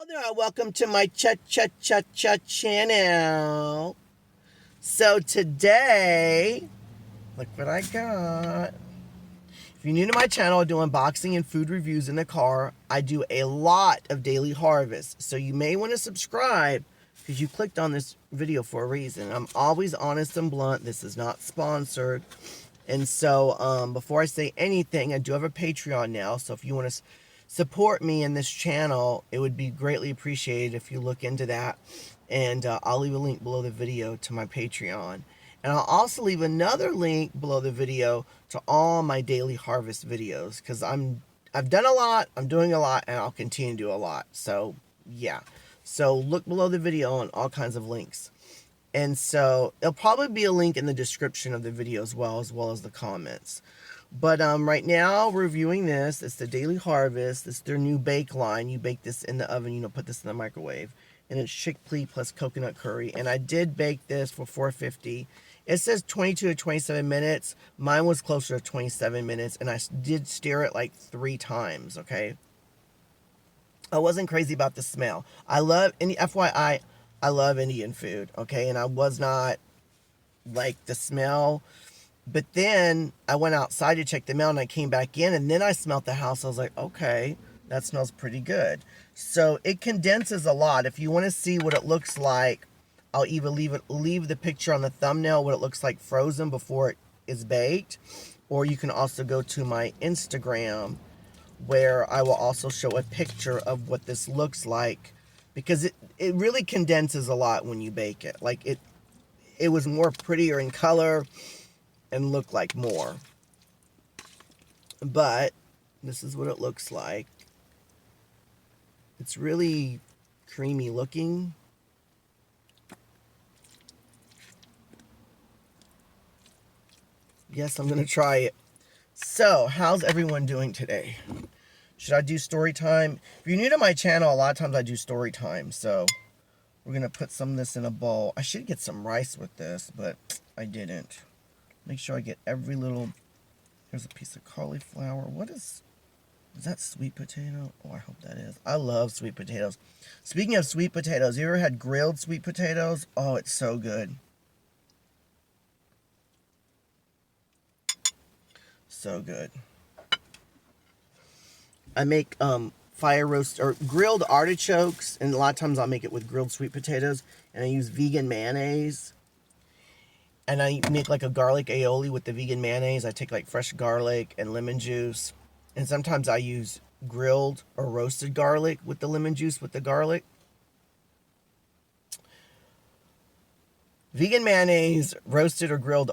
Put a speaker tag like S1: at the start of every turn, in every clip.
S1: There, welcome to my cha channel. So today, look what I got. If you're new to my channel, I do unboxing and food reviews in the car. I do a lot of daily harvest, so you may want to subscribe because you clicked on this video for a reason. I'm always honest and blunt. This is not sponsored. And so before I say anything, I do have a Patreon now, so if you want to support me in this channel, it would be greatly appreciated if you look into that. And I'll leave a link below the video to my Patreon. And I'll also leave another link below the video to all my daily harvest videos, because I've done a lot, I'm doing a lot, and I'll continue to do a lot. So yeah. So look below the video on all kinds of links. And so there'll probably be a link in the description of the video as well as the comments. But right now, reviewing this. It's the Daily Harvest. It's their new bake line. You bake this in the oven, put this in the microwave. And it's chickpea plus coconut curry. And I did bake this for 450. It says 22 to 27 minutes. Mine was closer to 27 minutes. And I did stir it like 3 times, okay? I wasn't crazy about the smell. I love, FYI, I love Indian food, okay? And I was not like the smell. But then I went outside to check them out, and I came back in, and then I smelled the house. I was like, okay, that smells pretty good. So it condenses a lot. If you want to see what it looks like, I'll either leave the picture on the thumbnail, what it looks like frozen before it is baked. Or you can also go to my Instagram, where I will also show a picture of what this looks like. Because it really condenses a lot when you bake it. Like it was more prettier in color and look like more. But this is what it looks like. It's really creamy looking. Yes, I'm going to try it. So, how's everyone doing today? Should I do story time? If you're new to my channel, a lot of times I do story time. So, we're going to put some of this in a bowl. I should get some rice with this, but I didn't. Make sure I get every little... There's a piece of cauliflower. What is that sweet potato? Oh, I hope that is. I love sweet potatoes. Speaking of sweet potatoes, you ever had grilled sweet potatoes? Oh, it's so good. So good. I make fire roast or grilled artichokes, and a lot of times I'll make it with grilled sweet potatoes, and I use vegan mayonnaise. And I make like a garlic aioli with the vegan mayonnaise. I take like fresh garlic and lemon juice. And sometimes I use grilled or roasted garlic with the lemon juice with the garlic. Vegan mayonnaise, roasted or grilled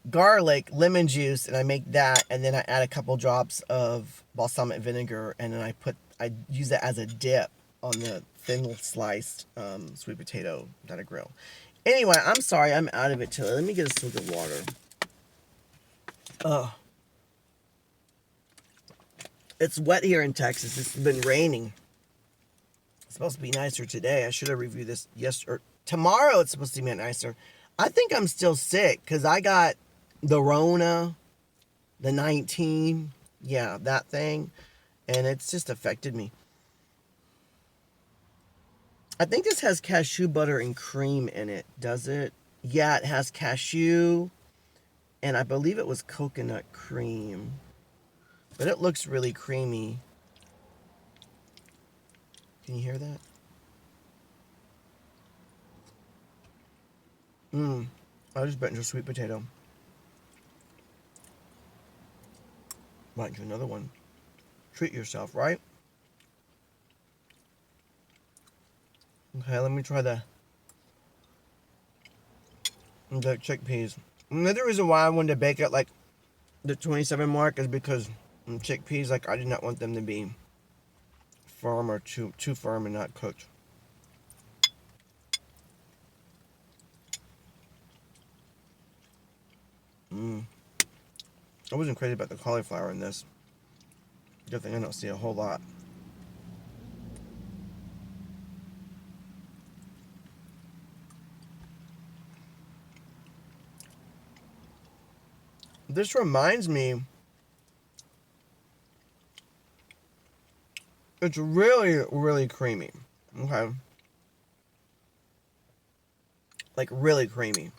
S1: garlic, lemon juice, and I make that. And then I add a couple drops of balsamic vinegar. And then I use it as a dip on the thin sliced sweet potato that I grill. Anyway, I'm sorry, I'm out of it today. Let me get a swig of water. Oh. It's wet here in Texas. It's been raining. It's supposed to be nicer today. I should have reviewed this yesterday. Tomorrow it's supposed to be nicer. I think I'm still sick because I got the Rona, the 19. Yeah, that thing. And it's just affected me. I think this has cashew butter and cream in it, does it? Yeah, it has cashew, and I believe it was coconut cream. But it looks really creamy. Can you hear that? I just bit into a sweet potato. Might do another one. Treat yourself, right? Okay, let me try the chickpeas. Another reason why I wanted to bake it like the 27 mark is because chickpeas, like I did not want them to be firm or too firm and not cooked. I wasn't crazy about the cauliflower in this. Good thing I don't see a whole lot. This reminds me It's really, really creamy. Okay. Like, really creamy.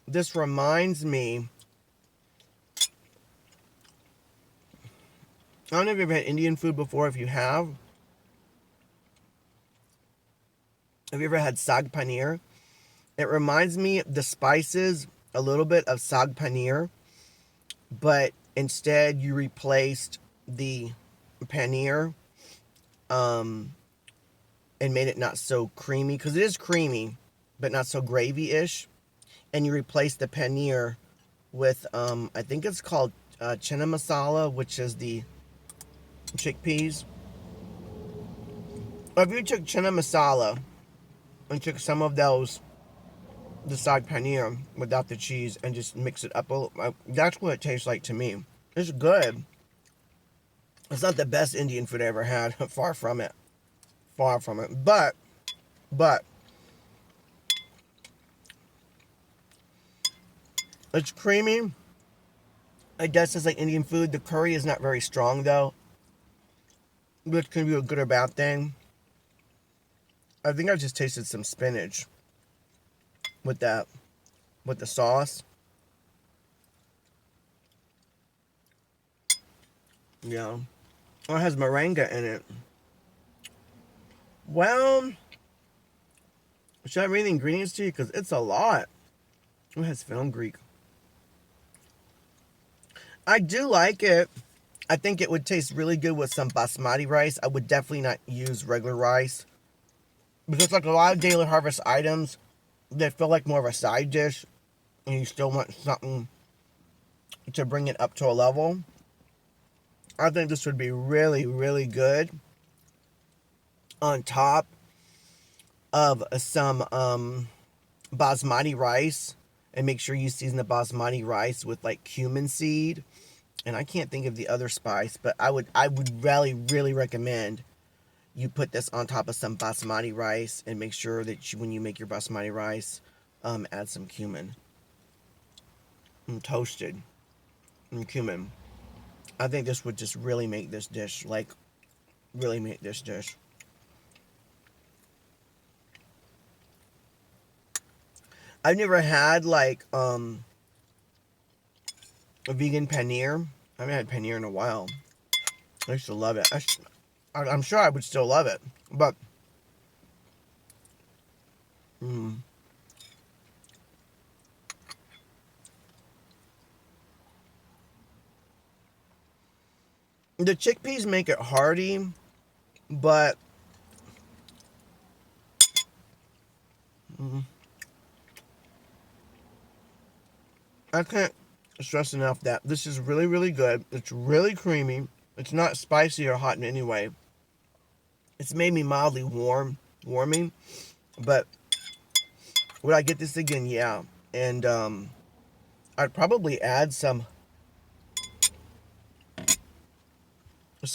S1: This reminds me... I don't know if you've had Indian food before. If you have you ever had saag paneer? It reminds me the spices a little bit of saag paneer, but instead you replaced the paneer and made it not so creamy, because it is creamy, but not so gravy-ish. And you replaced the paneer with, I think it's called chana masala, which is the chickpeas. Or if you took chana masala and took some of those, the saag paneer without the cheese, and just mix it up a little, that's what it tastes like to me. It's good. It's not the best Indian food I ever had. Far from it. Far from it. But it's creamy. It does taste like Indian food. The curry is not very strong though, which can be a good or bad thing. I think I just tasted some spinach with that, with the sauce. Yeah. Oh, it has moringa in it. Well, should I read the ingredients to you? Because it's a lot. It has fenugreek. I do like it. I think it would taste really good with some basmati rice. I would definitely not use regular rice, because like a lot of Daily Harvest items, they feel like more of a side dish, and you still want something to bring it up to a level. I think this would be really, really good on top of some basmati rice. And make sure you season the basmati rice with like cumin seed. And I can't think of the other spice, but I would really recommend you put this on top of some basmati rice, and make sure that when you make your basmati rice, add some cumin. Toasted cumin. I think this would just really make this dish, like, really make this dish. I've never had, like, a vegan paneer. I haven't had paneer in a while. I used to love it. I'm sure I would still love it, but... The chickpeas make it hearty, but... I can't stress enough that this is really, really good. It's really creamy. It's not spicy or hot in any way. It's made me mildly warming. But would I get this again? Yeah. And I'd probably add some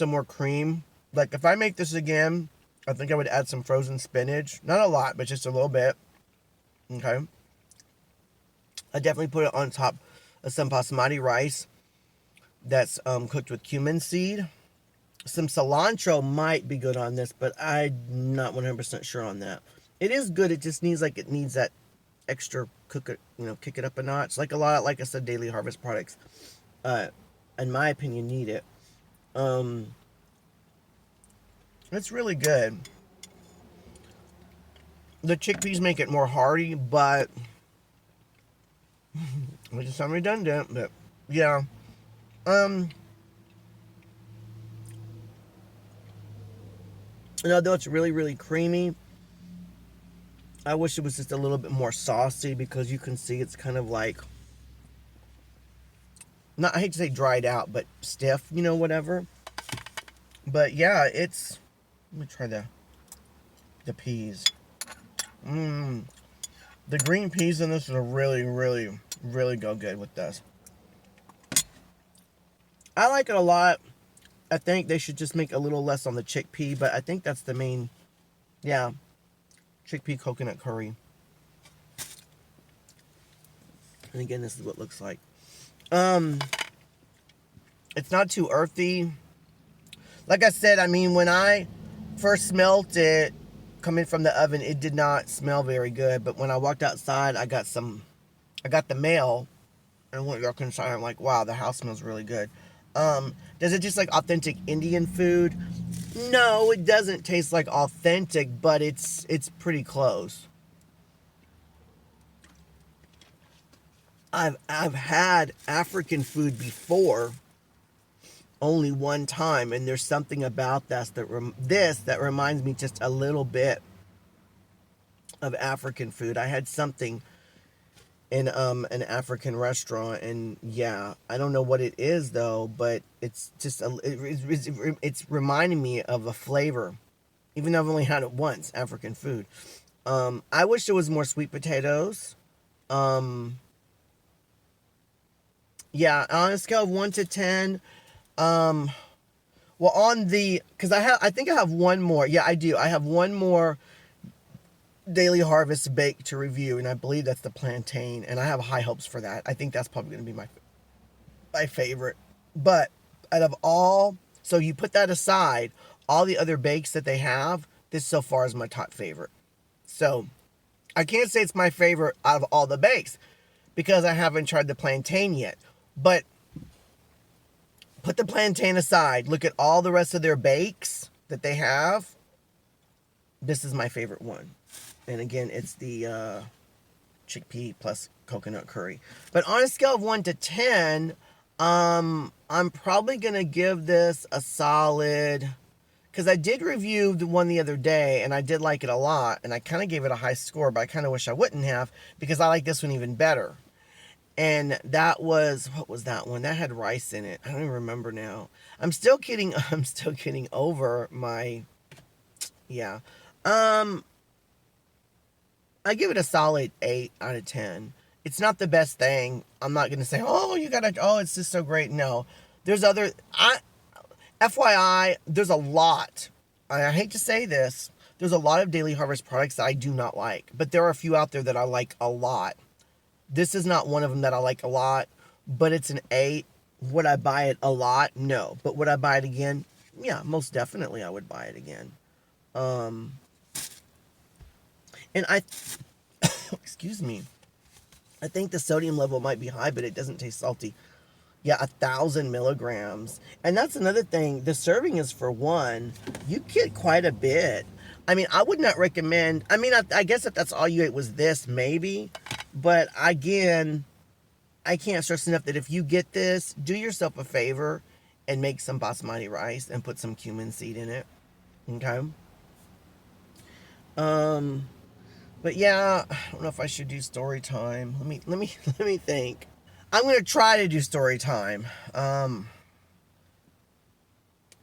S1: more cream. Like, if I make this again, I think I would add some frozen spinach. Not a lot, but just a little bit. Okay. I definitely put it on top of some basmati rice that's cooked with cumin seed. Some cilantro might be good on this, but I'm not 100% sure on that. It is good. It just needs that extra kick it up a notch. Like a lot of, like I said, Daily Harvest products, in my opinion, need it. It's really good. The chickpeas make it more hearty, but which is sound redundant, but yeah. Although it's really, really creamy, I wish it was just a little bit more saucy, because you can see it's kind of like, not, I hate to say dried out, but stiff, whatever. But yeah, it's, let me try the peas. The green peas in this are really, really, really go good with this. I like it a lot. I think they should just make a little less on the chickpea, but I think that's the main, yeah, chickpea coconut curry. And again, this is what it looks like. It's not too earthy. Like I said, I mean, when I first smelt it coming from the oven, it did not smell very good. But when I walked outside, I got the mail, and I went back inside. I'm like, wow, the house smells really good. Does it taste like authentic Indian food? No, it doesn't taste like authentic, but it's pretty close. I've had African food before, only one time, and there's something about that reminds me just a little bit of African food. I had something in an African restaurant, and yeah, I don't know what it is though, but it's just it's reminding me of a flavor, even though I've only had it once. African food. I wish there was more sweet potatoes. Um, yeah, on a scale of 1 to 10, um, well, because I think I have one more. Yeah, I do. I have one more Daily Harvest bake to review, and I believe that's the plantain, and I have high hopes for that. I think that's probably going to be my favorite. But out of all, so you put that aside, all the other bakes that they have, this so far is my top favorite. So I can't say it's my favorite out of all the bakes because I haven't tried the plantain yet. But put the plantain aside, look at all the rest of their bakes that they have. This is my favorite one. And again, it's the chickpea plus coconut curry. But on a scale of 1 to 10, I'm probably going to give this a solid, because I did review the one the other day, and I did like it a lot, and I kind of gave it a high score, but I kind of wish I wouldn't have, because I like this one even better. And that was, what was that one? That had rice in it. I don't even remember now. I'm still getting over my, yeah. I give it a solid 8 out of 10. It's not the best thing. I'm not going to say, oh, it's just so great. No. There's FYI, there's a lot. I hate to say this. There's a lot of Daily Harvest products that I do not like. But there are a few out there that I like a lot. This is not one of them that I like a lot. But it's an 8. Would I buy it a lot? No. But would I buy it again? Yeah, most definitely I would buy it again. And excuse me, I think the sodium level might be high, but it doesn't taste salty. Yeah, 1,000 milligrams. And that's another thing. The serving is for one. You get quite a bit. I mean, I would not recommend, I guess if that's all you ate was this, maybe. But again, I can't stress enough that if you get this, do yourself a favor and make some basmati rice and put some cumin seed in it. Okay? But yeah, I don't know if I should do story time. Let me think. I'm gonna try to do story time.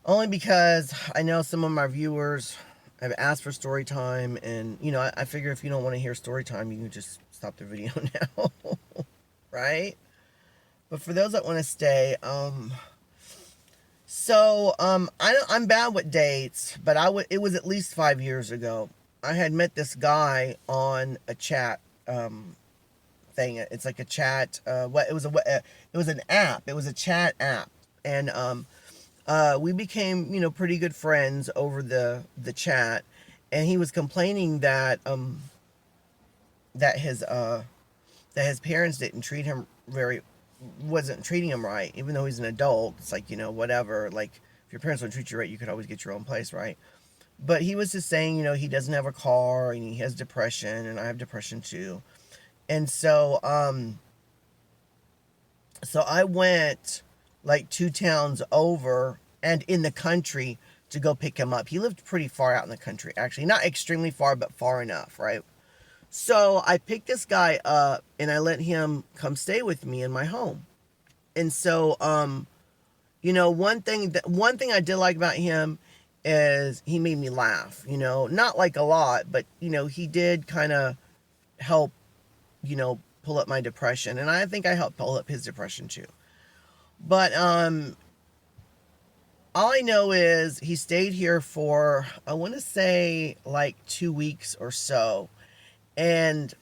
S1: Only because I know some of my viewers have asked for story time, and I figure if you don't want to hear story time, you can just stop the video now, right? But for those that want to stay, I'm bad with dates, but it was at least 5 years ago. I had met this guy on a chat thing. It's like a chat. It was an app. It was a chat app, and we became pretty good friends over the chat. And he was complaining that his parents wasn't treating him right, even though he's an adult. It's like whatever. Like if your parents don't treat you right, you could always get your own place, right? But he was just saying, he doesn't have a car and he has depression, and I have depression too. And so I went like 2 towns over and in the country to go pick him up. He lived pretty far out in the country, actually. Not extremely far, but far enough, right? So I picked this guy up and I let him come stay with me in my home. And so, one thing I did like about him is he made me laugh, not like a lot, but, he did kind of help, pull up my depression. And I think I helped pull up his depression too. But, all I know is he stayed here for, I want to say like 2 weeks or so. And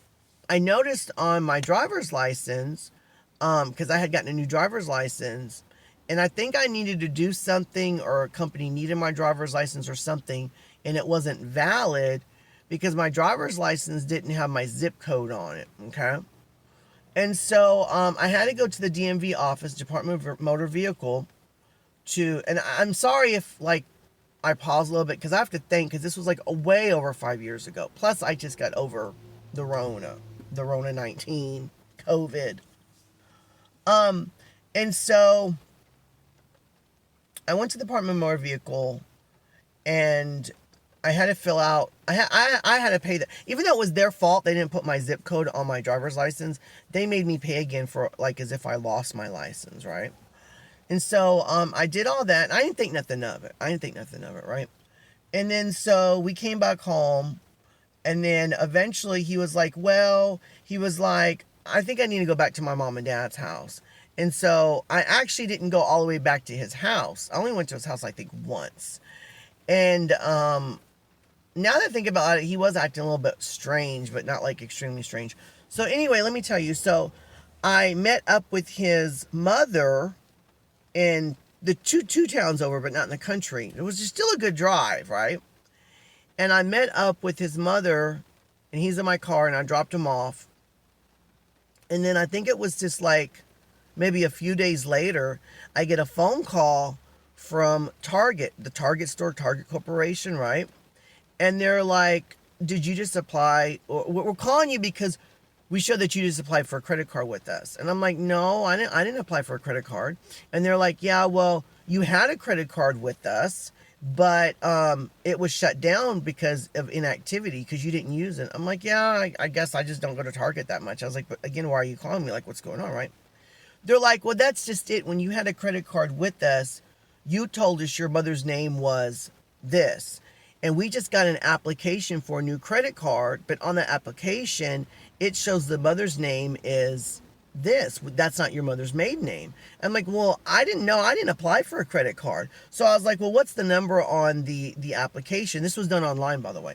S1: I noticed on my driver's license, because I had gotten a new driver's license, And I think I needed to do something, or a company needed my driver's license or something, and it wasn't valid because my driver's license didn't have my zip code on it, okay? And so I had to go to the DMV office, Department of Motor Vehicle, and I'm sorry if, like, I paused a little bit because I have to think, because this was like way over 5 years ago. Plus, I just got over the Rona 19, COVID. And so I went to the Department of Motor Vehicle, and I had to fill out, I had to pay that. Even though it was their fault, they didn't put my zip code on my driver's license, they made me pay again for, like, as if I lost my license, right? And so I did all that, and I didn't think nothing of it. Right? And then so we came back home, and then eventually he was like, I think I need to go back to my mom and dad's house. And so I actually didn't go all the way back to his house. I only went to his house, I think, once. And now that I think about it, he was acting a little bit strange, but not like extremely strange. So anyway, let me tell you. So I met up with his mother in the two towns over, but not in the country. It was just still a good drive, right? And I met up with his mother, and he's in my car, and I dropped him off. And then I think it was just like maybe a few days later, I get a phone call from Target, the Target store, Target Corporation, right? And they're like, did you just apply? We're calling you because we showed that you just applied for a credit card with us. And I'm like, no, I didn't apply for a credit card. And they're like, yeah, well, you had a credit card with us, but it was shut down because of inactivity, because you didn't use it. I'm like, yeah, I guess I just don't go to Target that much. I was like, but again, why are you calling me? Like, what's going on, right? They're like, well, that's just it. When you had a credit card with us, you told us your mother's name was this. And we just got an application for a new credit card, but on the application, it shows the mother's name is this. That's not your mother's maiden name. I'm like, well, I didn't know. I didn't apply for a credit card. So I was like, well, what's the number on the application? This was done online, by the way.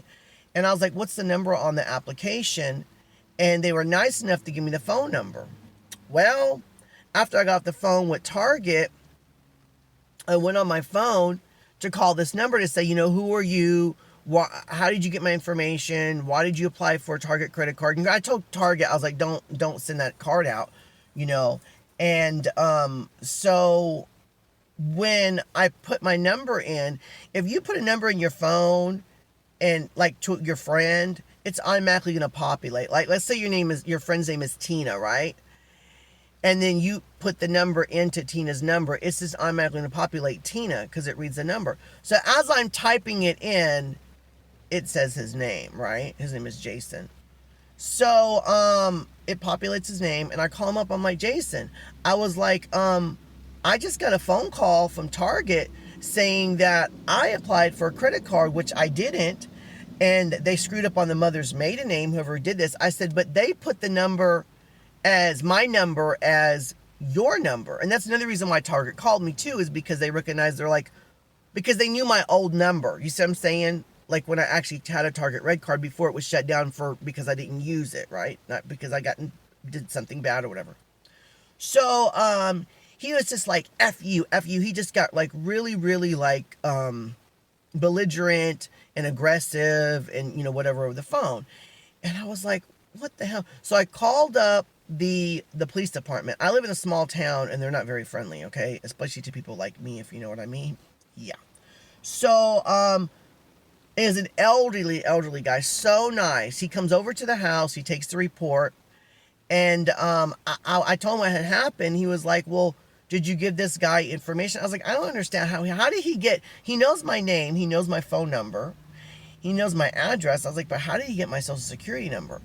S1: And I was like, what's the number on the application? And they were nice enough to give me the phone number. Well, after I got off the phone with Target, I went on my phone to call this number to say, who are you? How did you get my information? Why did you apply for a Target credit card? And I told Target, I was like, don't send that card out, And so when I put my number in, if you put a number in your phone and like to your friend, it's automatically going to populate. Like, let's say your friend's name is Tina, right? And then you put the number into Tina's number, it's just automatically going to populate Tina because it reads the number. So as I'm typing it in, it says his name, right? His name is Jason. So it populates his name, and I call him up. I'm like, Jason, I was like, I just got a phone call from Target saying that I applied for a credit card, which I didn't, and they screwed up on the mother's maiden name, whoever did this. I said, but they put the number as my number as your number. And that's another reason why Target called me too, is because they recognized, because they knew my old number. You see what I'm saying? Like when I actually had a Target Red card before it was shut down because I didn't use it, right? Not because I did something bad or whatever. So he was just like, F you. He just got like really, really like belligerent and aggressive and whatever over the phone. And I was like, what the hell? So I called up the police department. I live in a small town, and they're not very friendly, okay? Especially to people like me, if you know what I mean. Yeah. So it was an elderly guy, so nice. He comes over to the house, he takes the report, and I told him what had happened. He was like, well, did you give this guy information? I was like, I don't understand how did he knows my name, he knows my phone number, he knows my address. I was like, but how did he get my social security number?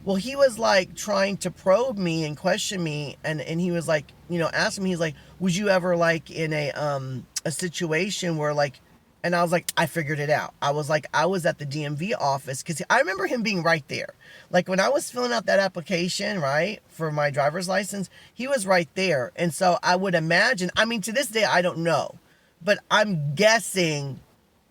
S1: Well, he was like trying to probe me and question me, and he was like, asking me, he's like, would you ever like in a situation where like, and I was like, I figured it out. I was like, I was at the DMV office, because I remember him being right there. Like when I was filling out that application, right, for my driver's license, he was right there. And so I would imagine, to this day, I don't know, but I'm guessing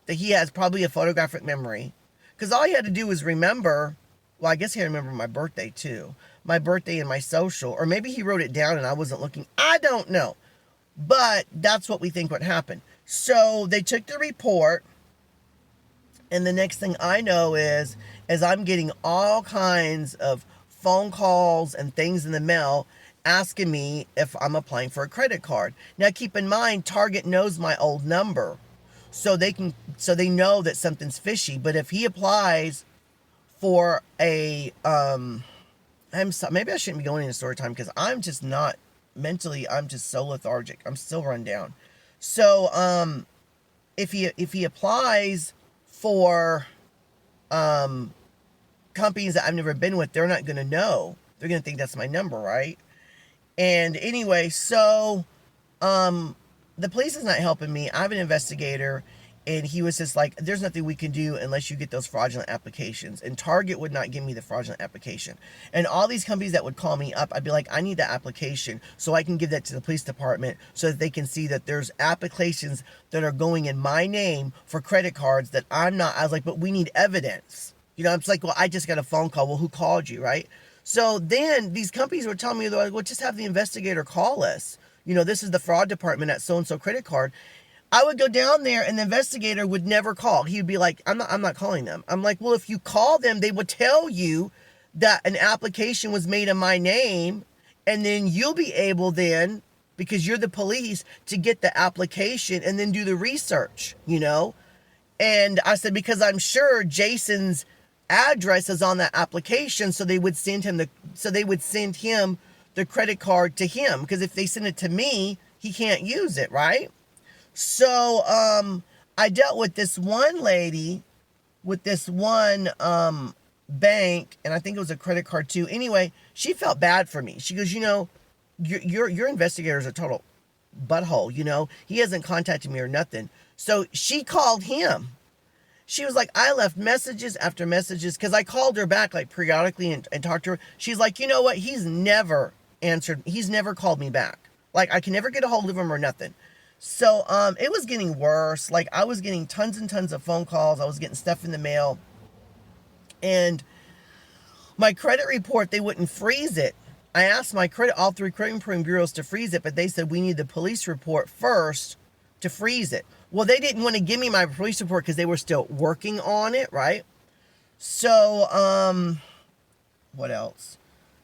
S1: that he has probably a photographic memory, because all he had to do was remember. Well, I guess he remembered my birthday too. My birthday and my social. Or maybe he wrote it down and I wasn't looking. I don't know. But that's what we think would happen. So they took the report, and the next thing I know is I'm getting all kinds of phone calls and things in the mail asking me if I'm applying for a credit card. Now keep in mind, Target knows my old number. So they know that something's fishy. But if he applies for a maybe I shouldn't be going into story time because I'm just not mentally, I'm just so lethargic. I'm still run down. So if he applies for companies that I've never been with, they're not going to know. They're going to think that's my number, right? And anyway, so the police is not helping me. I have an investigator, and he was just like, there's nothing we can do unless you get those fraudulent applications. And Target would not give me the fraudulent application. And all these companies that would call me up, I'd be like, I need that application so I can give that to the police department so that they can see that there's applications that are going in my name for credit cards that I'm not. I was like, but we need evidence. You know, I'm just like, well, I just got a phone call. Well, who called you, right? So then these companies were telling me, they're like, well, just have the investigator call us. You know, this is the fraud department at so-and-so credit card. I would go down there and the investigator would never call. He would be like, I'm not calling them. I'm like, well, if you call them, they would tell you that an application was made in my name, and then you'll be able then, because you're the police, to get the application and then do the research, you know? And I said, because I'm sure Jason's address is on that application, so they would send him the credit card to him, because if they send it to me, he can't use it, right? So I dealt with this one lady with this one bank, and I think it was a credit card too. Anyway, she felt bad for me. She goes, you know, your investigator is a total butthole, you know. He hasn't contacted me or nothing. So she called him. She was like, I left messages after messages, because I called her back like periodically and talked to her. She's like, you know what? He's never answered. He's never called me back. Like, I can never get a hold of him or nothing. So it was getting worse. Like, I was getting tons and tons of phone calls. I was getting stuff in the mail. And my credit report, they wouldn't freeze it. I asked all three credit reporting bureaus to freeze it, but they said we need the police report first to freeze it. Well, they didn't want to give me my police report because they were still working on it, right? So, what else?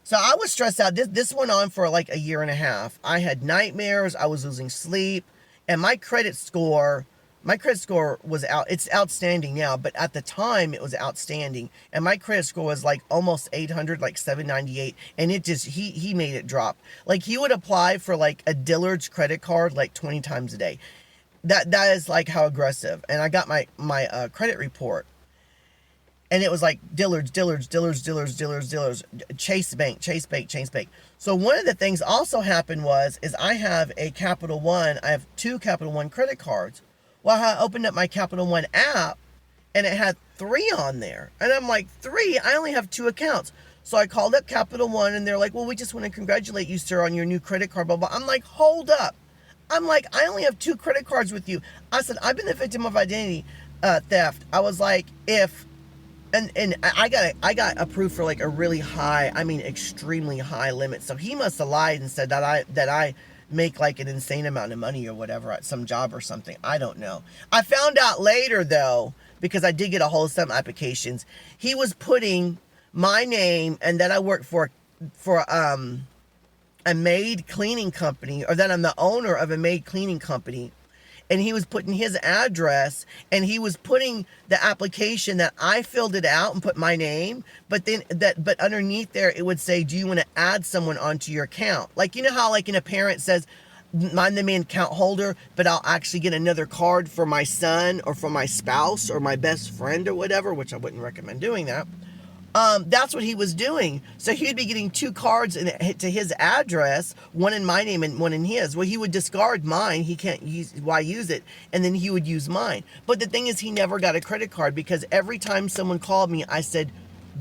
S1: So I was stressed out. This went on for like a year and a half. I had nightmares. I was losing sleep. And my credit score was out. It's outstanding now, but at the time it was outstanding. And my credit score was like almost 800, like 798. And it just, he made it drop. Like, he would apply for like a Dillard's credit card like 20 times a day. That is like how aggressive. And I got my credit report, and it was like Dillard's, Chase Bank. So one of the things also happened is I have a Capital One. I have two Capital One credit cards. Well, I opened up my Capital One app, and it had 3 on there. And I'm like, 3? I only have 2 accounts. So I called up Capital One, and they're like, well, we just want to congratulate you, sir, on your new credit card, blah, blah. I'm like, hold up. I'm like, I only have 2 credit cards with you. I said, I've been the victim of identity theft. I was like, and I got approved for like a really high, I mean extremely high limit. So he must have lied and said that I make like an insane amount of money or whatever at some job or something. I don't know. I found out later though, because I did get a hold of some applications. He was putting my name and that I work for a maid cleaning company, or that I'm the owner of a maid cleaning company. And he was putting his address, and he was putting the application that I filled it out and put my name, but underneath there it would say, do you want to add someone onto your account? Like, you know how like in a parent says, I'm the main account holder, but I'll actually get another card for my son or for my spouse or my best friend or whatever, which I wouldn't recommend doing that. That's what he was doing. So he'd be getting 2 cards to his address, one in my name and one in his. Well, he would discard mine. He can't use, why use it? And then he would use mine. But the thing is, he never got a credit card, because every time someone called me, I said,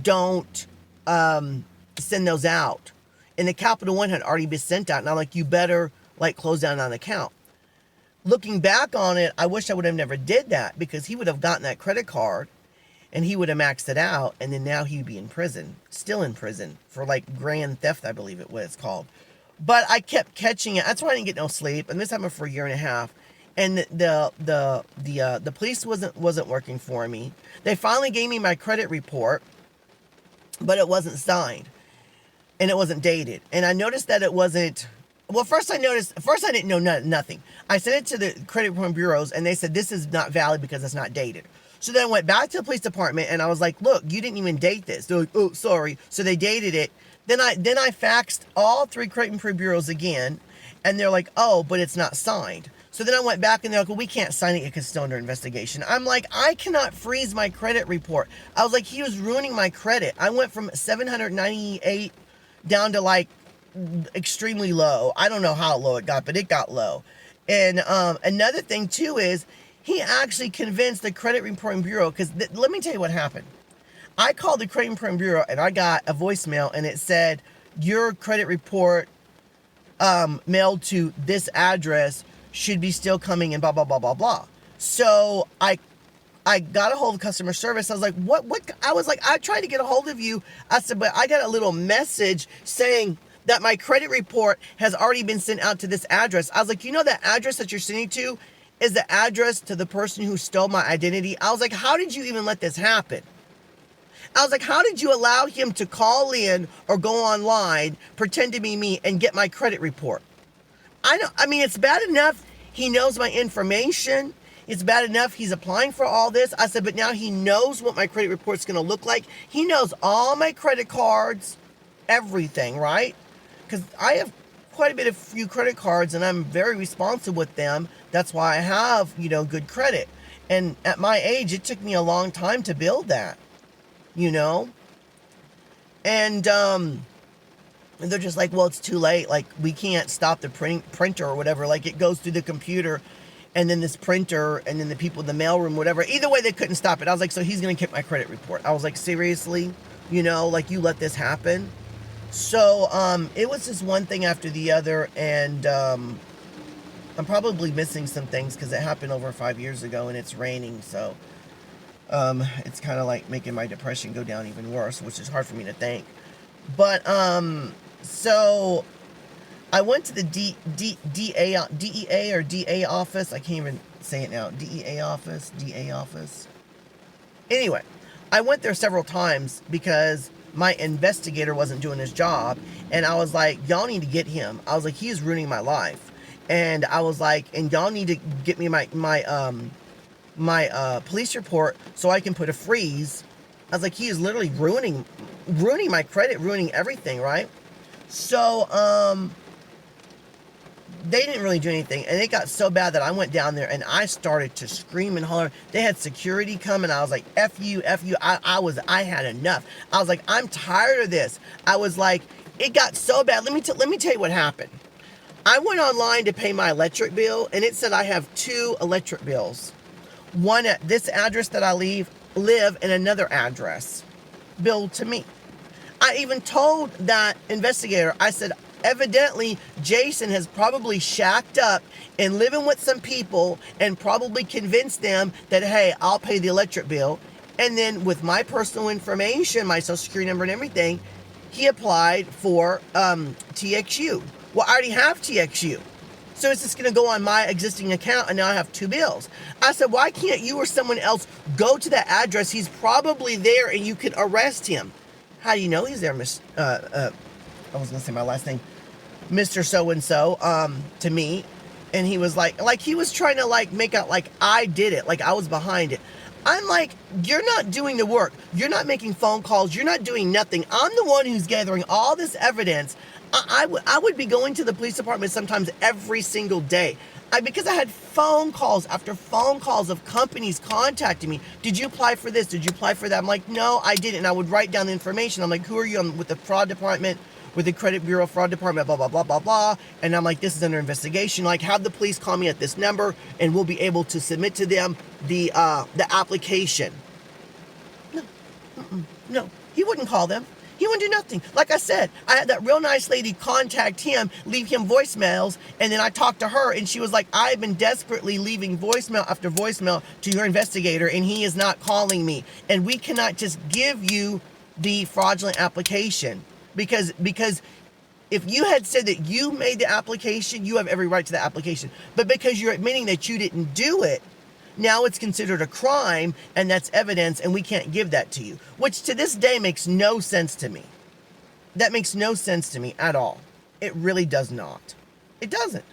S1: don't send those out. And the Capital One had already been sent out. And I'm like, you better like close down an account. Looking back on it, I wish I would have never did that, because he would have gotten that credit card and he would have maxed it out, and then now he'd be in prison, still in prison, for like grand theft, I believe it was called. But I kept catching it. That's why I didn't get no sleep. And this happened for a year and a half. And the police wasn't working for me. They finally gave me my credit report, but it wasn't signed and it wasn't dated. And I noticed that it wasn't. Well, first I didn't know nothing. I sent it to the credit report bureaus, and they said this is not valid because it's not dated. So then I went back to the police department, and I was like, "Look, you didn't even date this." They're like, "Oh, sorry." So they dated it. Then I faxed all 3 credit report bureaus again, and they're like, "Oh, but it's not signed." So then I went back, and they're like, "Well, we can't sign it because it's still under investigation." I'm like, I cannot freeze my credit report. I was like, he was ruining my credit. I went from 798 down to like extremely low. I don't know how low it got, but it got low. And another thing too is he actually convinced the credit reporting bureau, because let me tell you what happened. I called the credit reporting bureau and I got a voicemail, and it said your credit report mailed to this address should be still coming in, blah blah blah blah blah. So I got a hold of customer service. I was like, what? I was like, I tried to get a hold of you. I said, but I got a little message saying that my credit report has already been sent out to this address. I was like, you know, that address that you're sending to is the address to the person who stole my identity. I was like, how did you even let this happen? I was like, how did you allow him to call in or go online, pretend to be me, and get my credit report? I mean, it's bad enough he knows my information. It's bad enough he's applying for all this. I said, but now he knows what my credit report's going to look like. He knows all my credit cards, everything, right? Because I have quite a few credit cards, and I'm very responsive with them. That's why I have, good credit. And at my age, it took me a long time to build that, And they're just like, well, it's too late. Like, we can't stop the printer or whatever. Like, it goes through the computer, and then this printer, and then the people in the mailroom, whatever. Either way, they couldn't stop it. I was like, so he's going to keep my credit report. I was like, seriously? Like, you let this happen? So, it was just one thing after the other, and I'm probably missing some things because it happened over 5 years ago, and it's raining, so it's kind of like making my depression go down even worse, which is hard for me to think. But, so I went to the DEA or DA office. I can't even say it now. DEA office. Anyway, I went there several times because my investigator wasn't doing his job, and I was like, y'all need to get him. I was like, he's ruining my life. And I was like, and y'all need to get me my police report so I can put a freeze. I was like, he is literally ruining my credit, ruining everything, right? So, they didn't really do anything, and it got so bad that I went down there and I started to scream and holler. They had security come, and I was like, F you. I had enough. I was like, I'm tired of this. I was like, it got so bad. Let me tell you what happened. I went online to pay my electric bill, and it said I have 2 electric bills. One at this address that I live, and another address billed to me. I even told that investigator, I said, evidently Jason has probably shacked up and living with some people and probably convinced them that, hey, I'll pay the electric bill. And then with my personal information, my social security number and everything, he applied for TXU. Well, I already have TXU. So it's just going to go on my existing account, and now I have 2 bills. I said, why can't you or someone else go to that address? He's probably there, and you could arrest him. How do you know he's there, I was going to say my last name, Mr. So-and-so, to me. And he was like he was trying to like make out like I did it, like I was behind it. I'm like, you're not doing the work. You're not making phone calls. You're not doing nothing. I'm the one who's gathering all this evidence. I would be going to the police department sometimes every single day. Because I had phone calls after phone calls of companies contacting me. Did you apply for this? Did you apply for that? I'm like, no, I didn't. And I would write down the information. I'm like, who are you? I'm with the fraud department, with the credit bureau fraud department, blah, blah, blah, blah, blah. And I'm like, this is under investigation. Like, have the police call me at this number, and we'll be able to submit to them the application. No, he wouldn't call them. He wouldn't do nothing. Like I said, I had that real nice lady contact him, leave him voicemails, and then I talked to her, and she was like, I've been desperately leaving voicemail after voicemail to your investigator, and he is not calling me. And we cannot just give you the fraudulent application because If you had said that you made the application, you have every right to the application. But because you're admitting that you didn't do it, now it's considered a crime, and that's evidence, and we can't give that to you. Which to this day makes no sense to me. That makes no sense to me at all. It really does not. It doesn't.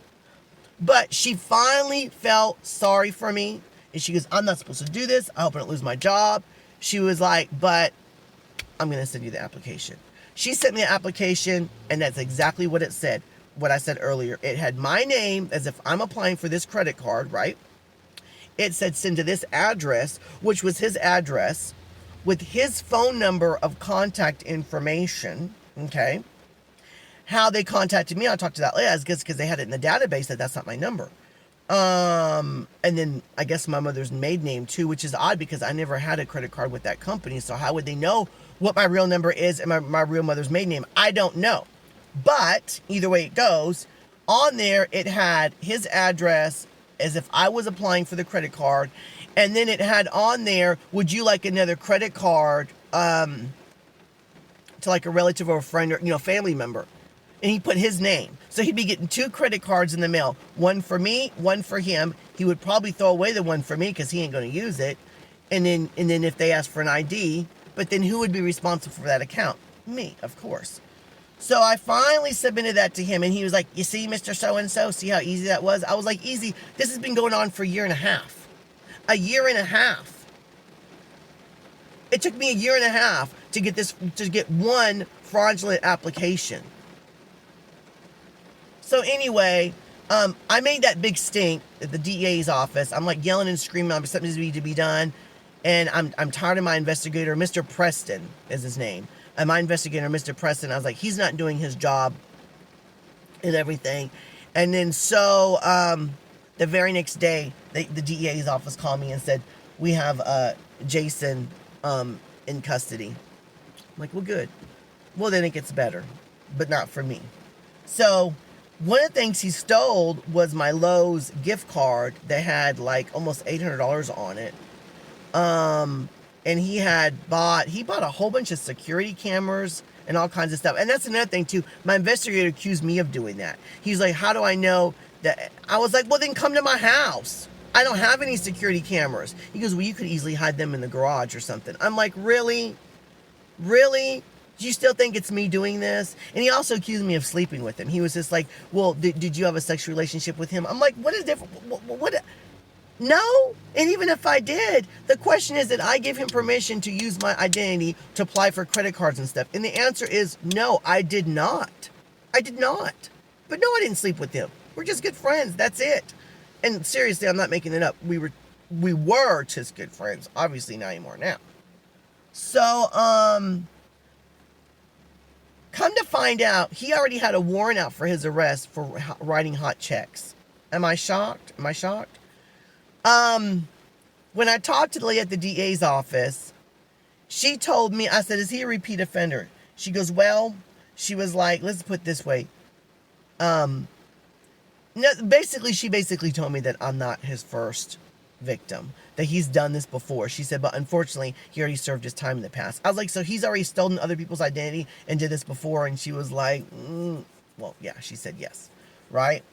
S1: But she finally felt sorry for me. And she goes, I'm not supposed to do this. I hope I don't lose my job. She was like, but I'm going to send you the application. She sent me the application, and that's exactly what it said. What I said earlier. It had my name as if I'm applying for this credit card, right? It said send to this address, which was his address, with his phone number of contact information, okay? How they contacted me, I'll talk to that later, I guess because they had it in the database that that's not my number. And then I guess my mother's maiden name too, which is odd because I never had a credit card with that company, so how would they know what my real number is and my real mother's maiden name? I don't know. But either way it goes, on there it had his address as if I was applying for the credit card, and then it had on there, would you like another credit card to like a relative or a friend or family member? And he put his name. So he'd be getting 2 credit cards in the mail. One for me, one for him. He would probably throw away the one for me because he ain't going to use it. And then if they ask for an ID, but then who would be responsible for that account? Me, of course. So I finally submitted that to him, and he was like, you see, Mr. So-and-so, see how easy that was? I was like, easy. This has been going on for a year and a half. A year and a half. It took me a year and a half to get one fraudulent application. So anyway, I made that big stink at the DA's office. I'm like yelling and screaming, something needs to be done. And I'm tired of my investigator, Mr. Preston is his name. And my investigator, Mr. Preston, I was like, he's not doing his job and everything. And then so the very next day, the DA's office called me and said, we have Jason in custody. I'm like, well, good. Well, then it gets better, but not for me. So one of the things he stole was my Lowe's gift card that had like almost $800 on it. And he bought a whole bunch of security cameras and all kinds of stuff. And that's another thing too. My investigator accused me of doing that. He's like, how do I know that? I was like, well, then come to my house. I don't have any security cameras. He goes, well, you could easily hide them in the garage or something. I'm like, really? Really? Do you still think it's me doing this? And he also accused me of sleeping with him. He was just like, well, did you have a sexual relationship with him? I'm like, what is different? What? No. And even if I did, the question is that I give him permission to use my identity to apply for credit cards and stuff. And the answer is no, I did not. I did not. But no, I didn't sleep with him. We're just good friends. That's it. And seriously, I'm not making it up. We were just good friends. Obviously not anymore now. So, come to find out, he already had a warrant out for his arrest for writing hot checks. Am I shocked? Am I shocked? When I talked to the lady at the DA's office, she told me, I said, is he a repeat offender? She goes, well, she was like, let's put it this way. No, she basically told me that I'm not his first victim, that he's done this before. She said, but unfortunately, he already served his time in the past. I was like, so he's already stolen other people's identity and did this before? And she was like, well, yeah, she said yes, right?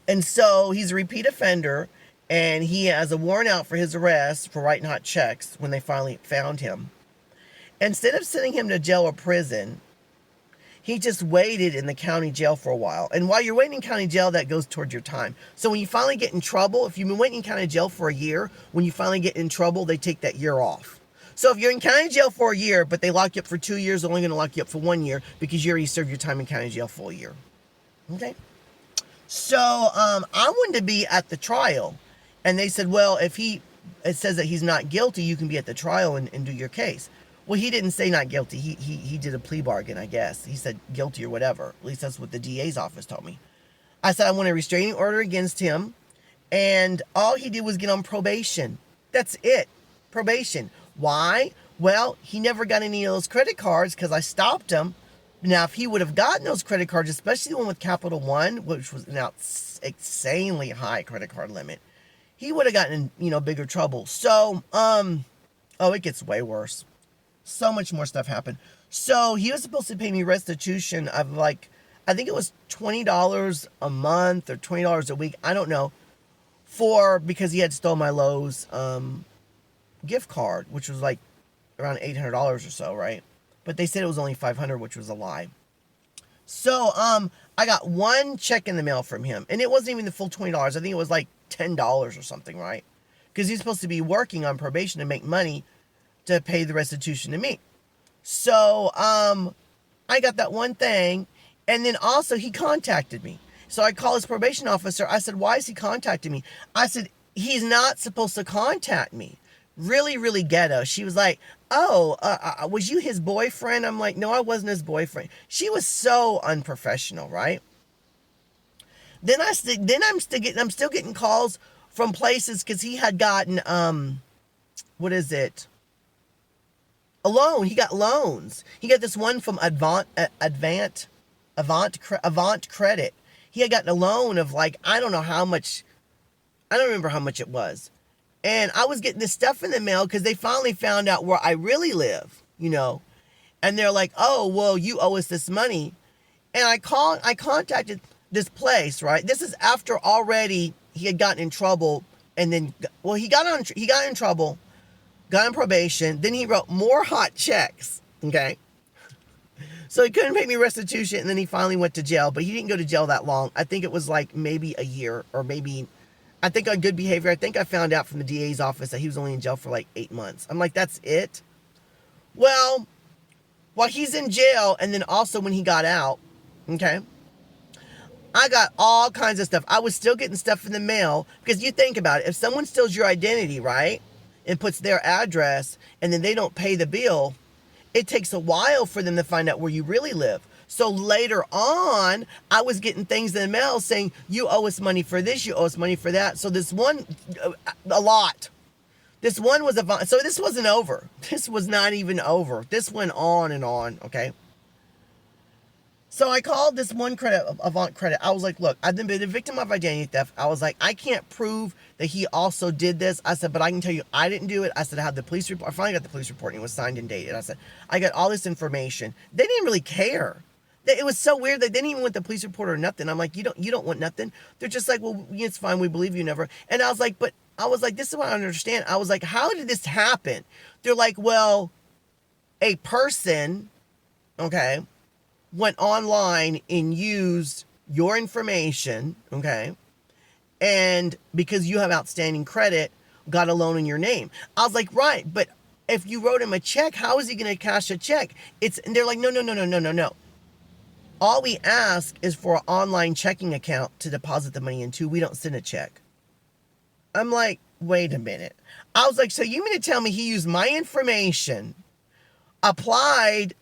S1: And so he's a repeat offender, and he has a warrant out for his arrest for writing hot checks when they finally found him. Instead of sending him to jail or prison, he just waited in the county jail for a while. And while you're waiting in county jail, that goes towards your time. So when you finally get in trouble, if you've been waiting in county jail for a year, when you finally get in trouble, they take that year off. So if you're in county jail for a year, but they lock you up for 2 years, they're only going to lock you up for 1 year because you already served your time in county jail for a year. Okay? So I wanted to be at the trial. And they said, well, if it says that he's not guilty, you can be at the trial and do your case. Well, he didn't say not guilty. He did a plea bargain, I guess. He said guilty or whatever. At least that's what the DA's office told me. I said I want a restraining order against him. And all he did was get on probation. That's it. Probation. Why? Well, he never got any of those credit cards because I stopped him. Now, if he would have gotten those credit cards, especially the one with Capital One, which was an insanely high credit card limit, he would have gotten in, bigger trouble. So, it gets way worse. So much more stuff happened. So he was supposed to pay me restitution of like, I think it was $20 a month or $20 a week. I don't know. Because he had stole my Lowe's gift card, which was like around $800 or so, right? But they said it was only $500, which was a lie. So I got one check in the mail from him, and it wasn't even the full $20. I think it was like $10 or something, right? Because he's supposed to be working on probation to make money to pay the restitution to me. So I got that one thing, and then also he contacted me. So I called his probation officer. I said, why is he contacting me? I said, he's not supposed to contact me. Really, really ghetto. She was like, oh, was you his boyfriend? I'm like, no, I wasn't his boyfriend. She was so unprofessional, right? Then I'm still getting calls from places because he had gotten, what is it? A loan. He got loans. He got this one from Avant Credit. He had gotten a loan of like, I don't know how much. I don't remember how much it was. And I was getting this stuff in the mail because they finally found out where I really live, you know. And they're like, oh, well, you owe us this money. And I contacted this place, right? This is after already he had gotten in trouble. And then, well, he got in trouble, got on probation. Then he wrote more hot checks, okay? So he couldn't pay me restitution, and then he finally went to jail. But he didn't go to jail that long. I think it was like maybe a year, or maybe, I think on good behavior. I think I found out from the DA's office that he was only in jail for like 8 months. I'm like, that's it? Well, while he's in jail, and then also when he got out, okay, I got all kinds of stuff. I was still getting stuff in the mail, because you think about it. If someone steals your identity, right, and puts their address, and then they don't pay the bill, it takes a while for them to find out where you really live. So later on, I was getting things in the mail saying, you owe us money for this, you owe us money for that. So this one, a lot. This one was so this wasn't over. This was not even over. This went on and on, okay? So I called this one Avant Credit. I was like, look, I've been a victim of identity theft. I was like, I can't prove that he also did this. I said, but I can tell you I didn't do it. I said, I have the police report. I finally got the police report, and it was signed and dated. I said, I got all this information. They didn't really care. It was so weird. They didn't even want the police report or nothing. I'm like, you don't want nothing. They're just like, well, it's fine. We believe you never. And I was like, this is what I don't understand. I was like, how did this happen? They're like, well, a person, okay, went online and used your information, okay, and because you have outstanding credit, got a loan in your name. I was like, right, but if you wrote him a check, how is he going to cash a check? And they're like, no. All we ask is for an online checking account to deposit the money into. We don't send a check. I'm like, wait a minute. I was like, so you mean to tell me he used my information, applied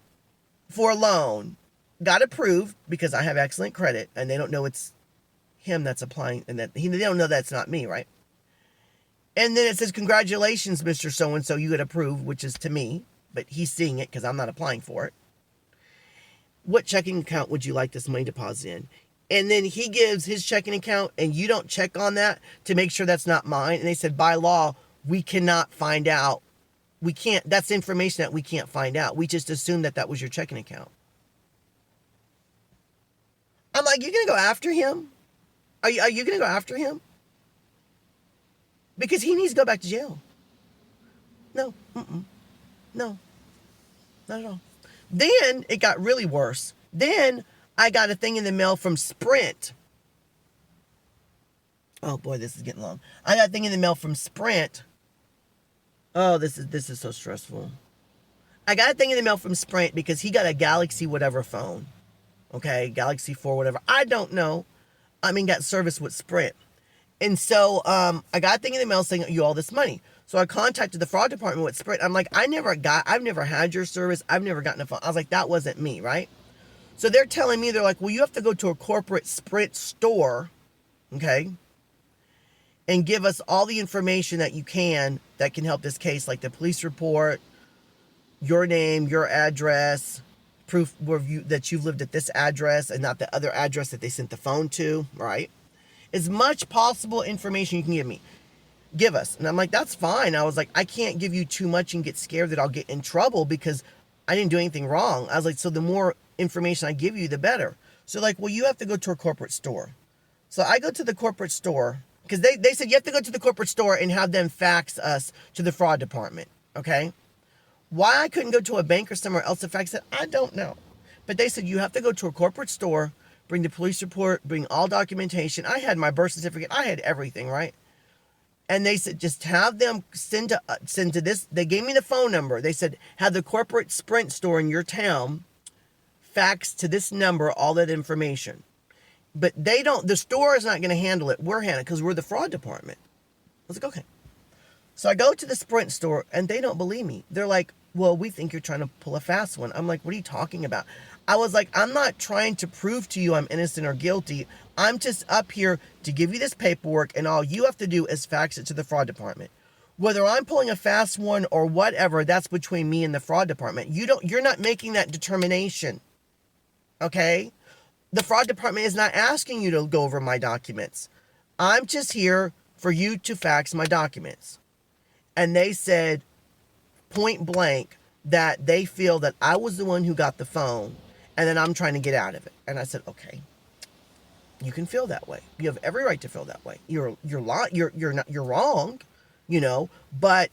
S1: for a loan, got approved because I have excellent credit, and they don't know it's him that's applying, and that they don't know that's not me, right? And then it says, congratulations, Mr. So-and-so, you got approved, which is to me, but he's seeing it because I'm not applying for it. What checking account would you like this money deposited in? And then he gives his checking account, and you don't check on that to make sure that's not mine. And they said, by law, we cannot find out. We can't, that's information that we can't find out. We just assume that was your checking account. I'm like, you going to go after him? Are you going to go after him? Because he needs to go back to jail. No, no, not at all. Then it got really worse. Then I got a thing in the mail from Sprint. Oh boy, this is getting long. I got a thing in the mail from Sprint. Oh, this is so stressful. I got a thing in the mail from Sprint because he got a Galaxy whatever phone. Okay, Galaxy 4 whatever. I don't know. Got service with Sprint. And so I got a thing in the mail saying you owe all this money. So I contacted the fraud department with Sprint. I'm like, I've never had your service. I've never gotten a phone. I was like, that wasn't me, right? So they're telling me, they're like, well, you have to go to a corporate Sprint store, okay, and give us all the information that you can that can help this case, like the police report, your name, your address, proof that you've lived at this address and not the other address that they sent the phone to, right? As much possible information you can give us. And I'm like, that's fine. I was like, I can't give you too much and get scared that I'll get in trouble because I didn't do anything wrong. I was like, so the more information I give you, the better. So like, well, you have to go to a corporate store. So I go to the corporate store because they said you have to go to the corporate store and have them fax us to the fraud department. Okay. Why I couldn't go to a bank or somewhere else to fax it, I don't know. But they said you have to go to a corporate store, bring the police report, bring all documentation. I had my birth certificate. I had everything, right? And they said, just have them send to this. They gave me the phone number. They said, have the corporate Sprint store in your town fax to this number all that information. But they don't, the store is not going to handle it. We're handling it because we're the fraud department. I was like, okay. So I go to the Sprint store and they don't believe me. They're like, well, we think you're trying to pull a fast one. I'm like, what are you talking about? I was like, I'm not trying to prove to you I'm innocent or guilty. I'm just up here to give you this paperwork and all you have to do is fax it to the fraud department. Whether I'm pulling a fast one or whatever, that's between me and the fraud department. You're not making that determination. Okay? The fraud department is not asking you to go over my documents. I'm just here for you to fax my documents. And they said point blank that they feel that I was the one who got the phone and that I'm trying to get out of it. And I said, okay, you can feel that way. You have every right to feel that way. You're wrong, but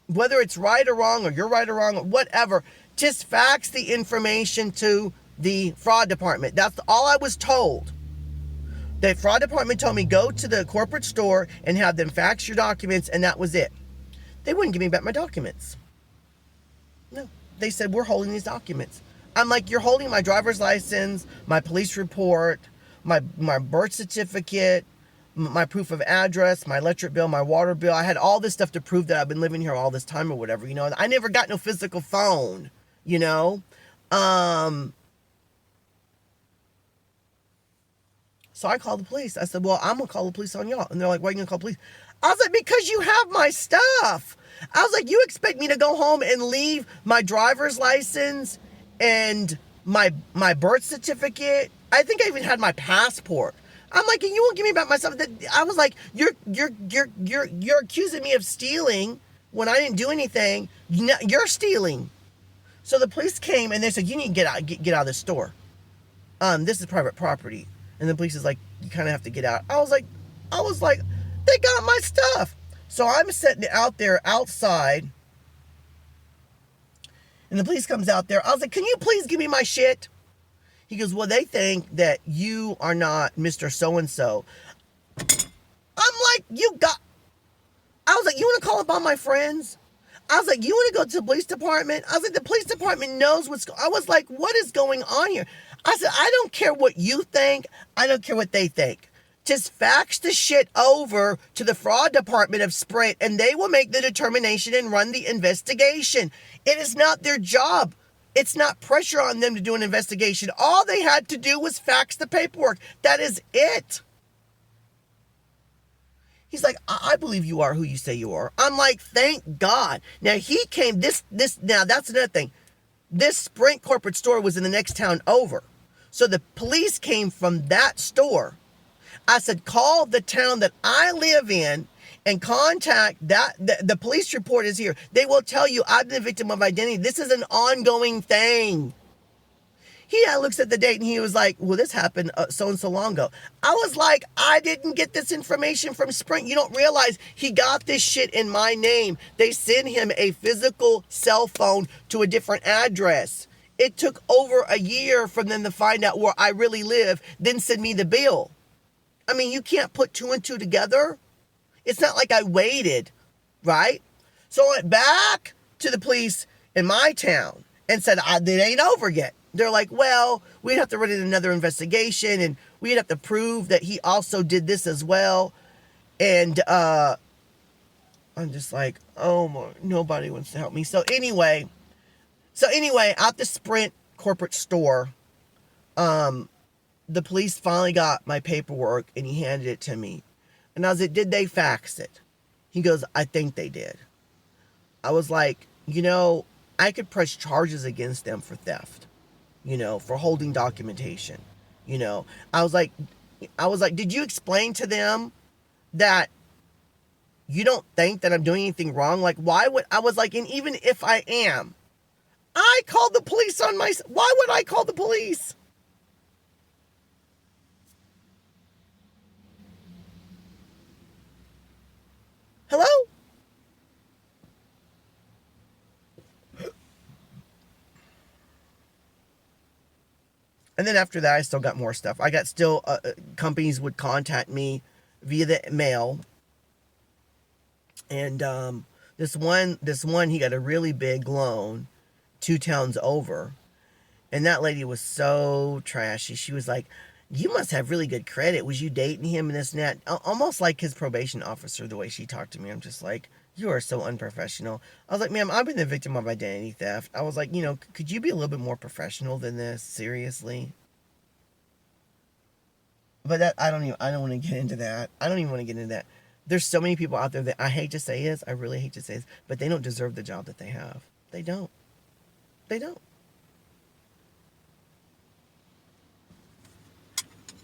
S1: whether it's right or wrong or you're right or wrong or whatever, just fax the information to the fraud department. That's all I was told. The fraud department told me go to the corporate store and have them fax your documents, and that was it. They wouldn't give me back my documents. No. They said, we're holding these documents. I'm like, you're holding my driver's license, my police report, my birth certificate, my proof of address, my electric bill, my water bill. I had all this stuff to prove that I've been living here all this time or whatever, I never got no physical phone, So I called the police. I said, well, I'm going to call the police on y'all. And they're like, why are you going to call the police? I was like, because you have my stuff. I was like, you expect me to go home and leave my driver's license and my birth certificate? I think I even had my passport. I'm like, and you won't give me back my stuff? I was like, you're accusing me of stealing when I didn't do anything. You're stealing. So the police came and they said, you need to get out of the store. This is private property. And the police is like, you kind of have to get out. I was like, they got my stuff. So I'm sitting out there outside. And the police comes out there. I was like, can you please give me my shit? He goes, well, they think that you are not Mr. So-and-so. I'm like, I was like, you want to call up all my friends? I was like, you want to go to the police department? I was like, the police department knows I was like, what is going on here? I said, I don't care what you think. I don't care what they think. Just fax the shit over to the fraud department of Sprint and they will make the determination and run the investigation. It is not their job. It's not pressure on them to do an investigation. All they had to do was fax the paperwork. That is it. He's like, I believe you are who you say you are. I'm like, thank God. Now he came, now that's another thing. This Sprint corporate store was in the next town over. So the police came from that store. I said, call the town that I live in and contact the police report is here. They will tell you I've been a victim of identity. This is an ongoing thing. He looks at the date and he was like, well, this happened so and so long ago. I was like, I didn't get this information from Sprint. You don't realize he got this shit in my name. They sent him a physical cell phone to a different address. It took over a year for them to find out where I really live, then send me the bill. I mean, you can't put two and two together. It's not like I waited, right? So I went back to the police in my town and said, it ain't over yet. They're like, well, we'd have to run another investigation and we'd have to prove that he also did this as well. And I'm just like, oh my, nobody wants to help me. So anyway, at the Sprint corporate store, the police finally got my paperwork and he handed it to me. And I was like, did they fax it? He goes, I think they did. I was like, I could press charges against them for theft, for holding documentation. I was like, did you explain to them that you don't think that I'm doing anything wrong? Like, why would, I was like, and even if I am, I called the police on my... Why would I call the police? Hello? And then after that, I still got more stuff. I got still... companies would contact me via the mail. And this one, he got a really big loan 2 towns over. And that lady was so trashy. She was like, you must have really good credit. Was you dating him and this and that? Almost like his probation officer, the way she talked to me. I'm just like, you are so unprofessional. I was like, ma'am, I've been the victim of identity theft. I was like, could you be a little bit more professional than this? Seriously? But that, I don't want to get into that. I don't even want to get into that. There's so many people out there that I hate to say this. I really hate to say this. But they don't deserve the job that they have. They don't. They don't.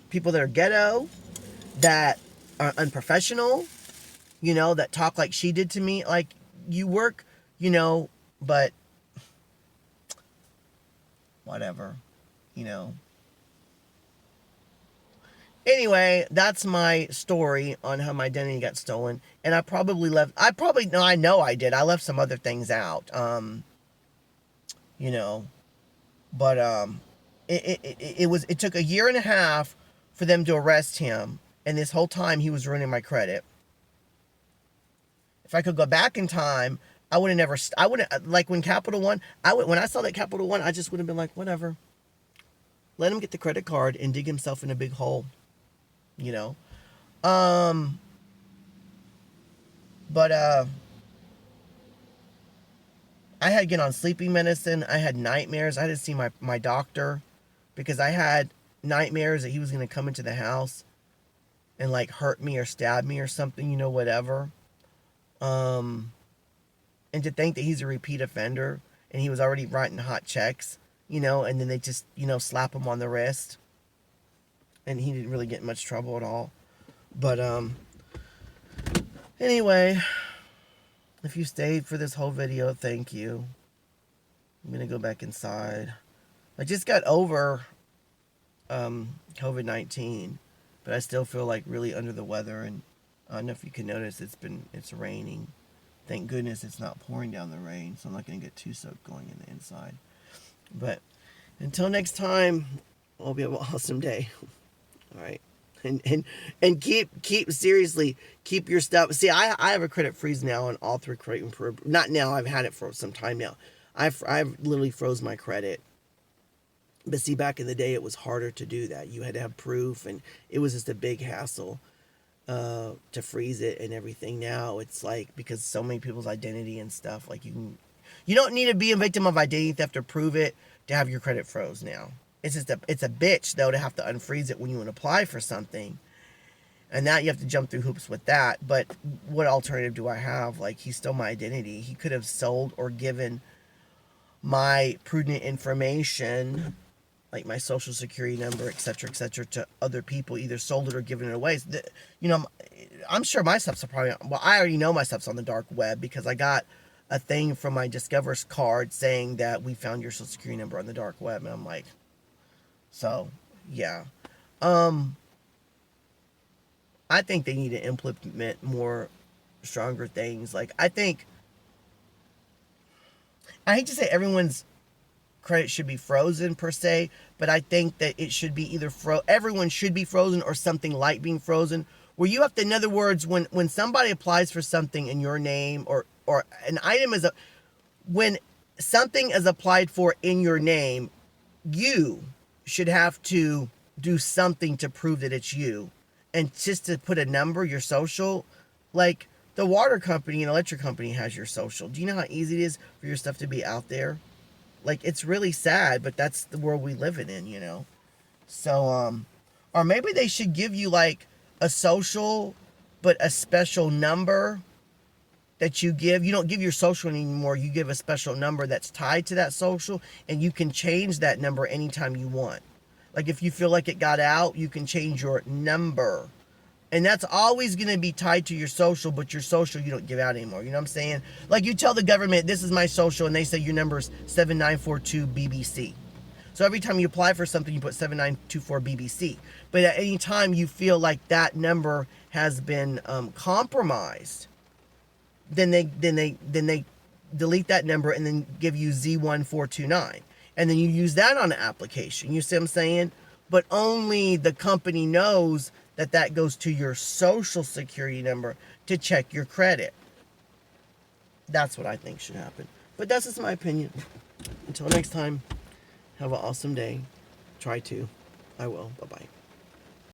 S1: People that are ghetto, that are unprofessional, that talk like she did to me. Like, you work, but whatever, Anyway, that's my story on how my identity got stolen. And I know I did. I left some other things out, but it took a year and a half for them to arrest him, and this whole time he was ruining my credit. If I could go back in time, I would have never... I wouldn't... Like, when Capital One... when I saw that Capital One, I just would have been like, whatever. Let him get the credit card and dig himself in a big hole. But, I had to get on sleeping medicine. I had nightmares. I had to see my doctor because I had nightmares that he was going to come into the house and like hurt me or stab me or something, whatever. And to think that he's a repeat offender and he was already writing hot checks, and then they just, slap him on the wrist. And he didn't really get in much trouble at all. But, anyway, if you stayed for this whole video, thank you. I'm going to go back inside. I just got over COVID-19, but I still feel like really under the weather. And I don't know if you can notice, it's raining. Thank goodness it's not pouring down the rain, so I'm not going to get too soaked going in the inside. But until next time, I'll be an awesome day. All right. And keep seriously, keep your stuff. See, I have a credit freeze now on all 3 credit improved. Not now, I've had it for some time now. I've literally froze my credit. But see, back in the day, it was harder to do that. You had to have proof, and it was just a big hassle to freeze it and everything. Now it's like, because so many people's identity and stuff, like you don't need to be a victim of identity theft to prove it to have your credit froze now. It's a bitch though to have to unfreeze it when you want to apply for something, and that you have to jump through hoops with that. But what alternative do I have? Like, he's still my identity. He could have sold or given my prudent information, like my social security number, etc., to other people, either sold it or given it away. I'm sure my stuff's probably... Well, I already know my stuff's on the dark web because I got a thing from my Discover's card saying that we found your social security number on the dark web, and I'm like... So, yeah. I think they need to implement more stronger things. Like, I hate to say everyone's credit should be frozen per se, but I think that it should be either everyone should be frozen or something like being frozen, where you have to, in other words, when somebody applies for something in your name or an item when something is applied for in your name, you should have to do something to prove that it's you. And just to put a number, your social, like the water company and electric company has your social. Do you know how easy it is for your stuff to be out there? Like, it's really sad, but that's the world we live in, So, or maybe they should give you like a social, but a special number that you give. You don't give your social anymore. You give a special number that's tied to that social, and you can change that number anytime you want. Like, if you feel like it got out, you can change your number And that's always going to be tied to your social, but your social you don't give out anymore. You know what I'm saying? Like you tell the government, this is my social, and they say your number is 7942 BBC. So every time you apply for something, you put 7924 BBC. But at any time you feel like that number has been compromised, then they delete that number and then give you Z1429. And then you use that on an application. You see what I'm saying? But only the company knows that that goes to your social security number to check your credit. That's what I think should happen. But that's just my opinion. Until next time, have an awesome day. Try to. I will. Bye-bye.